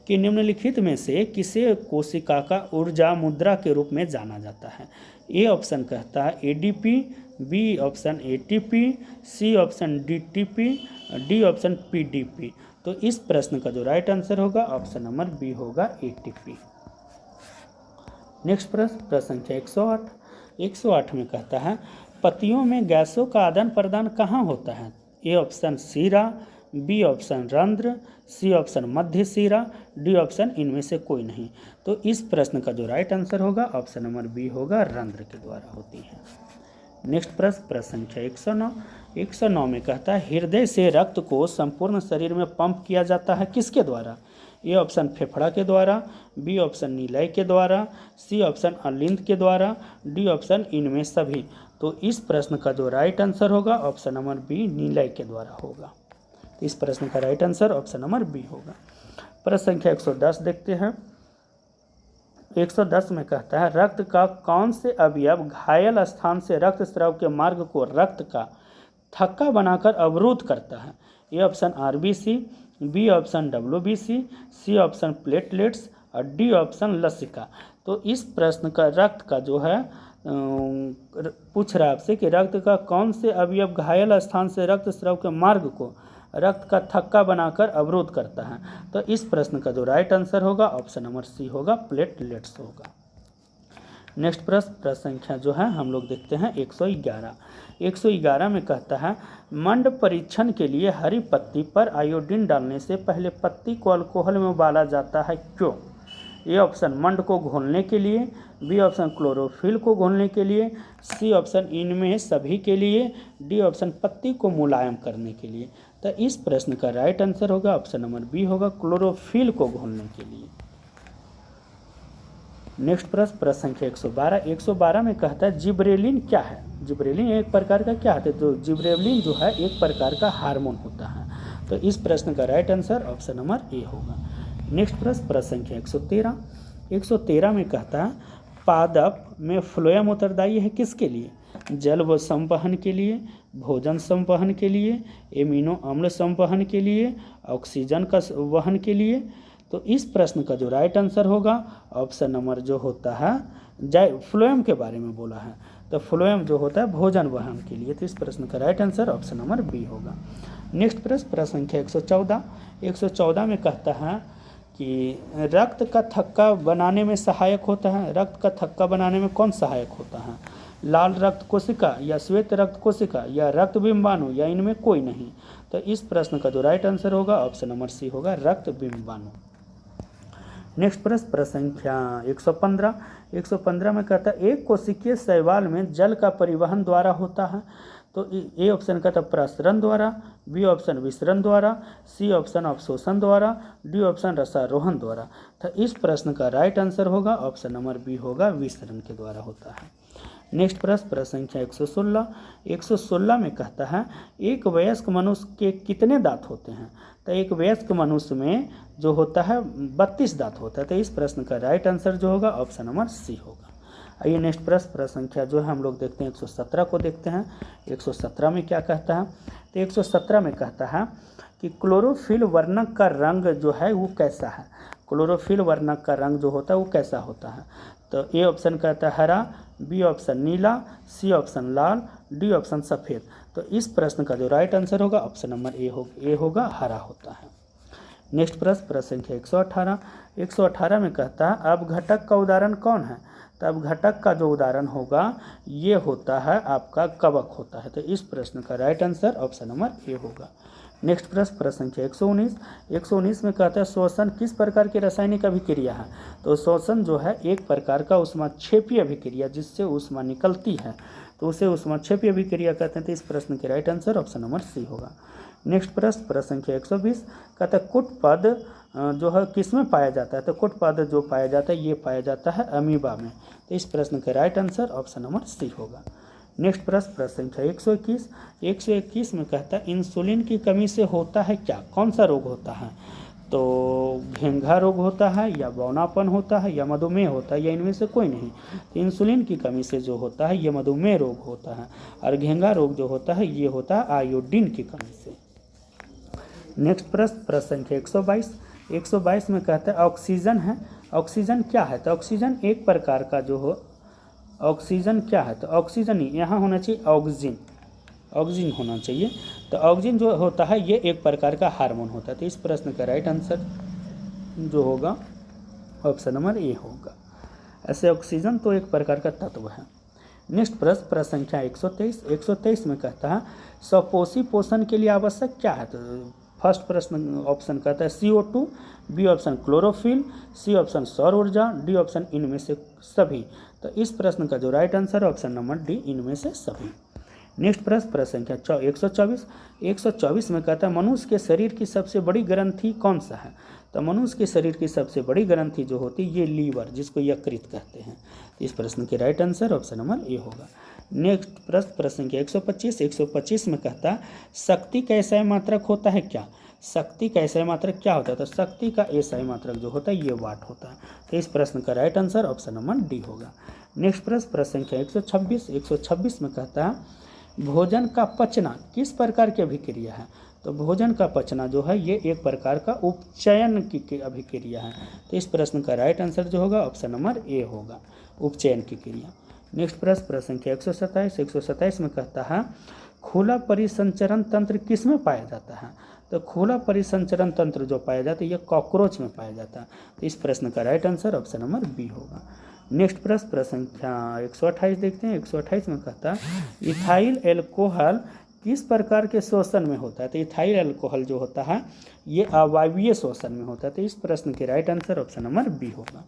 कि निम्नलिखित में से किसे कोशिका का ऊर्जा मुद्रा के रूप में जाना जाता है? ए ऑप्शन कहता है ADP, B option ATP, C option DTP, D option PDP. तो इस प्रश्न का जो राइट आंसर होगा ऑप्शन नंबर बी होगा एटीपी। नेक्स्ट प्रश्न संख्या 108। 108 में कहता है पत्तियों में गैसों का आदान प्रदान कहाँ होता है? A option Sira, B option रंध्र, C option Madhya Sira, D option इनमें से कोई नहीं। तो इस प्रश्न का जो राइट आंसर होगा ऑप्शन नंबर बी होगा, रंध्र के द्वारा होती है। नेक्स्ट प्रश्न संख्या 109। 109 में कहता है हृदय से रक्त को संपूर्ण शरीर में पंप किया जाता है किसके द्वारा? ए ऑप्शन फेफड़ा के द्वारा, बी ऑप्शन नीलय के द्वारा, सी ऑप्शन अलिंद के द्वारा, डी ऑप्शन इनमें सभी। तो इस प्रश्न का जो राइट आंसर होगा ऑप्शन नंबर बी, नीलय के द्वारा होगा। तो इस प्रश्न का right answer option number B होगा। प्रश्न संख्या 110 देखते हैं। 110 में कहता है रक्त का कौन से अवयव घायल स्थान से रक्त स्राव के मार्ग को रक्त का थक्का बनाकर अवरुद्ध करता है? A option RBC, B option WBC, C option platelets और डी ऑप्शन लसिका। तो इस प्रश्न का रक्त का जो है पूछ रहा है आपसे कि रक्त का कौन से अवयव घायल स्थान से रक्त स्राव के मार्ग को रक्त का थक्का बनाकर अवरुद्ध करता है? तो इस प्रश्न का जो राइट आंसर होगा ऑप्शन नंबर सी होगा, प्लेटलेट्स होगा। नेक्स्ट प्रश्न संख्या जो है हम लोग देखते हैं 111। 111 में कहता है मंड परीक्षण के लिए हरी पत्ती पर आयोडीन डालने से पहले पत्ती को अल्कोहल में उबाला जाता है क्यों? ए ऑप्शन मंड को घोलने के लिए, बी ऑप्शन क्लोरोफिल को घोलने के लिए, सी ऑप्शन इनमें सभी के लिए, डी ऑप्शन पत्ती को मुलायम करने के लिए। तो इस प्रश्न का राइट आंसर होगा ऑप्शन नंबर बी होगा, क्लोरोफिल को घोलने के लिए। नेक्स्ट प्रश्न संख्या 112। 112 में कहता है जिब्रेलिन क्या है? जिब्रेलिन एक प्रकार का क्या है? तो जिब्रेलिन जो है एक प्रकार का हार्मोन होता है। तो इस प्रश्न का right answer option number A होगा। नेक्स्ट प्रश्न संख्या 113। 113 में कहता है पादप में फ्लोएम उत्तरदायी है किसके लिए? जल व संवहन के लिए, भोजन संवहन के लिए, एमिनो अम्ल संवहन के लिए, ऑक्सीजन का वहन के लिए। तो इस प्रश्न का जो राइट आंसर होगा ऑप्शन नंबर जो होता है फ्लोएम के बारे में बोला है, तो फ्लोएम जो होता है भोजन वहन के लिए। तो इस प्रश्न का right answer option number B होगा। नेक्स्ट प्रश्न संख्या 114। 114 में कहता है कि रक्त का थक्का बनाने में सहायक होता है। रक्त का थक्का बनाने में कौन सहायक होता है? लाल रक्त कोशिका, या श्वेत रक्त कोशिका, या रक्त बिंबाणु, या इनमें कोई नहीं। तो इस प्रश्न का जो राइट आंसर होगा ऑप्शन नंबर सी होगा, रक्त बिंबाणु। नेक्स्ट प्रश्न संख्या 115। 115 में कहता है एक कोशिकीय शैवाल में जल का परिवहन द्वारा होता है। तो ए ऑप्शन कहता है प्रसरण द्वारा, बी ऑप्शन विसरण द्वारा, सी ऑप्शन अवशोषण द्वारा, डी ऑप्शन रसारोहण द्वारा। तो इस प्रश्न का राइट आंसर होगा ऑप्शन नंबर बी होगा, विसरण के द्वारा होता है। नेक्स्ट प्रश्न संख्या 116। 116 में कहता है एक वयस्क मनुष्य के कितने दांत होते हैं? तो एक वयस्क मनुष्य में जो होता है 32 दांत होता है। तो इस प्रश्न का राइट आंसर जो होगा ऑप्शन नंबर सी होगा। आइए नेक्स्ट प्रश्न संख्या जो है हम लोग देखते हैं 117 को देखते हैं। 117 में क्या कहता है? तो 117 में कहता है कि क्लोरोफिल वर्णक का रंग जो है वो कैसा है? क्लोरोफिल वर्णक का रंग जो होता है वो कैसा होता है? तो ए ऑप्शन कहता है हरा, बी ऑप्शन नीला, सी ऑप्शन लाल, डी ऑप्शन सफ़ेद। तो इस प्रश्न का जो राइट आंसर होगा ऑप्शन नंबर ए होगा, हरा होता है। नेक्स्ट प्रश्न संख्या 118। 118 में कहता है अपघटक का उदाहरण कौन है? तो अपघटक का जो उदाहरण होगा ये होता है आपका कवक होता है। तो इस प्रश्न का right answer option number A होगा। नेक्स्ट प्रश्न संख्या 119। 119 में कहता है शोषण किस प्रकार की रासायनिक अभिक्रिया है? तो शोषण जो है एक प्रकार का ऊष्माक्षेपीय अभिक्रिया, जिससे ऊष्मा निकलती है तो उसे ऊष्माक्षेपीय अभिक्रिया कहते हैं। तो इस प्रश्न के right answer option number C होगा। नेक्स्ट प्रश्न प्रश्न संख्या 120 कहता है कुट पद जो है किस में पाया जाता है, तो कुट पद जो पाया जाता है ये पाया जाता है अमीबा में। तो इस प्रश्न का right answer option number C होगा। नेक्स्ट प्रश्न प्रश्न संख्या 121 में कहता है इंसुलिन की कमी से होता है क्या, कौन सा रोग होता है, तो घेंघा रोग होता है या बौनापन होता है या मधुमेह होता है या इनमें से कोई नहीं। तो इंसुलिन की कमी से जो होता है ये मधुमेह रोग होता है और घेंघा रोग जो होता है ये होता है आयोडीन की कमी से। नेक्स्ट प्रश्न प्रश्न संख्या 122 में कहता है ऑक्सीजन है, ऑक्सीजन क्या है, तो ऑक्सीजन एक प्रकार का जो हो, ऑक्सीजन क्या है, तो ऑक्सीजन ही यहाँ होना चाहिए ऑक्सीजन होना चाहिए। तो ऑक्सीजन जो होता है ये एक प्रकार का हार्मोन होता है। तो इस प्रश्न का राइट आंसर जो होगा ऑप्शन नंबर ए होगा। ऐसे ऑक्सीजन तो एक प्रकार का तत्व है। नेक्स्ट प्रश्न प्रश्न संख्या 123 में कहता है सपोषी पोषण के लिए आवश्यक क्या है, तो फर्स्ट प्रश्न ऑप्शन कहता है CO2, B option chlorophyll, C option सौर ऊर्जा, डी ऑप्शन इनमें से सभी। तो इस प्रश्न का जो राइट आंसर है ऑप्शन नंबर डी इनमें से सभी। नेक्स्ट प्रश्न प्रश्न संख्या 124 में कहता है मनुष्य के शरीर की सबसे बड़ी ग्रंथि कौन सा है, तो मनुष्य के शरीर की सबसे बड़ी ग्रंथि जो होती है ये लीवर जिसको यकृत कहते हैं। तो इस प्रश्न के right answer option number A होगा। नेक्स्ट प्रश्न प्रश्न संख्या 125 में कहता है शक्ति का एसआई मात्रक होता है क्या, शक्ति का एसआई मात्रक क्या होता है, तो शक्ति का एसआई मात्रक जो होता है ये वाट होता है। तो इस प्रश्न का right answer option number D होगा। नेक्स्ट प्रश्न प्रश्न संख्या 126 में कहता है भोजन का पचना किस प्रकार की अभिक्रिया है, तो भोजन का पचना जो है ये एक प्रकार का उपचयन की अभिक्रिया है। तो इस प्रश्न का राइट आंसर जो होगा ऑप्शन नंबर ए होगा, उपचयन की क्रिया। नेक्स्ट प्रश्न प्रश्न संख्या 127 में कहता है खुला परिसंचरण तंत्र किस में पाया जाता है, तो खुला परिसंचरण तंत्र जो पाया जाता है ये कॉकरोच में पाया जाता है। तो इस प्रश्न का right answer option number B होगा। नेक्स्ट प्रश्न प्रश्न संख्या 128 देखते हैं। 128 में कहता है इथाइल एल्कोहल किस प्रकार के शोषण में होता है, तो इथाइल एल्कोहल जो होता है ये अवायवीय शोषण में होता है। तो इस प्रश्न के right answer option number B होगा।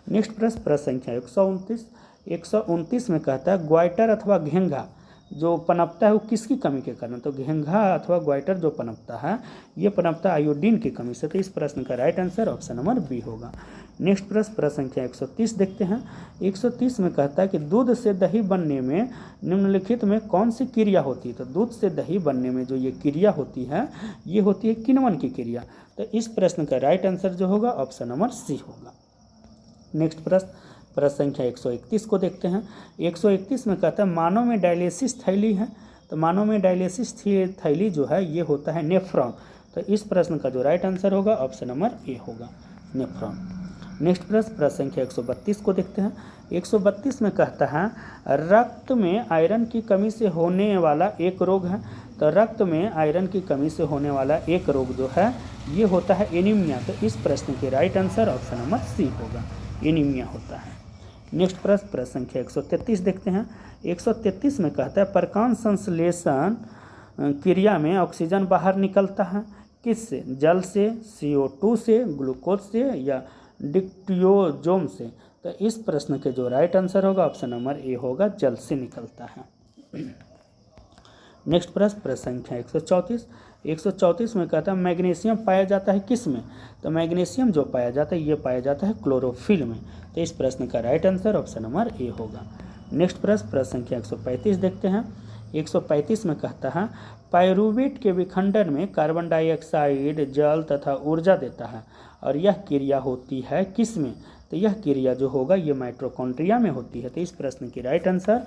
नेक्स्ट प्रश्न प्रश्न संख्या 129 में कहता है ग्वाइटर अथवा घेंघा जो पनपता है वो किसकी कमी के कारण, तो घेंघा अथवा ग्वाइटर जो पनपता है ये पनपता है आयोडीन की कमी से। तो इस प्रश्न का right answer option number B होगा। नेक्स्ट प्रश्न प्रश्न संख्या 130 देखते हैं। 130 में कहता है कि दूध से दही बनने में निम्नलिखित में कौन सी क्रिया होती है, तो दूध से दही बनने में जो ये क्रिया होती है ये होती है किण्वन की क्रिया। तो इस प्रश्न का राइट आंसर जो होगा ऑप्शन नंबर सी होगा। नेक्स्ट प्रश्न प्रश्न संख्या 131 को देखते हैं। 131 में कहता है मानव में डायलिसिस थैली है, तो मानव में डायलिसिस थैली जो है ये होता है नेफ्रॉन। तो इस प्रश्न का जो राइट आंसर होगा ऑप्शन नंबर ए होगा, नेफ्रॉन। नेक्स्ट प्रश्न प्रश्न संख्या 132 को देखते हैं। 132 में कहता है रक्त में आयरन की कमी से होने वाला एक रोग है, तो रक्त में आयरन की कमी से होने वाला एक रोग जो है ये होता है एनीमिया। तो इस प्रश्न के right answer option number C होगा, एनीमिया होता है। नेक्स्ट प्रश्न प्रश्न संख्या 133 देखते हैं। 133 में कहता है प्रकाश संश्लेषण क्रिया में ऑक्सीजन बाहर निकलता है किससे, जल से, CO2 से, ग्लूकोज से या डिक्टियोजोम से। तो इस प्रश्न के जो राइट आंसर होगा ऑप्शन नंबर ए होगा, जल से निकलता है। नेक्स्ट प्रश्न प्रश्न संख्या 134 में कहता है मैग्नीशियम पाया जाता है किस में, तो मैग्नीशियम जो पाया जाता है ये पाया जाता है क्लोरोफिल में। तो इस प्रश्न का right answer option number A होगा। नेक्स्ट प्रश्न प्रश्न संख्या 135 देखते हैं। 135 में कहता है पायरुवेट के विखंडन में कार्बन डाइऑक्साइड, जल तथा ऊर्जा देता है और यह क्रिया होती है किस में, तो यह क्रिया जो होगा ये माइटोकॉन्ड्रिया में होती है। तो इस प्रश्न की राइट आंसर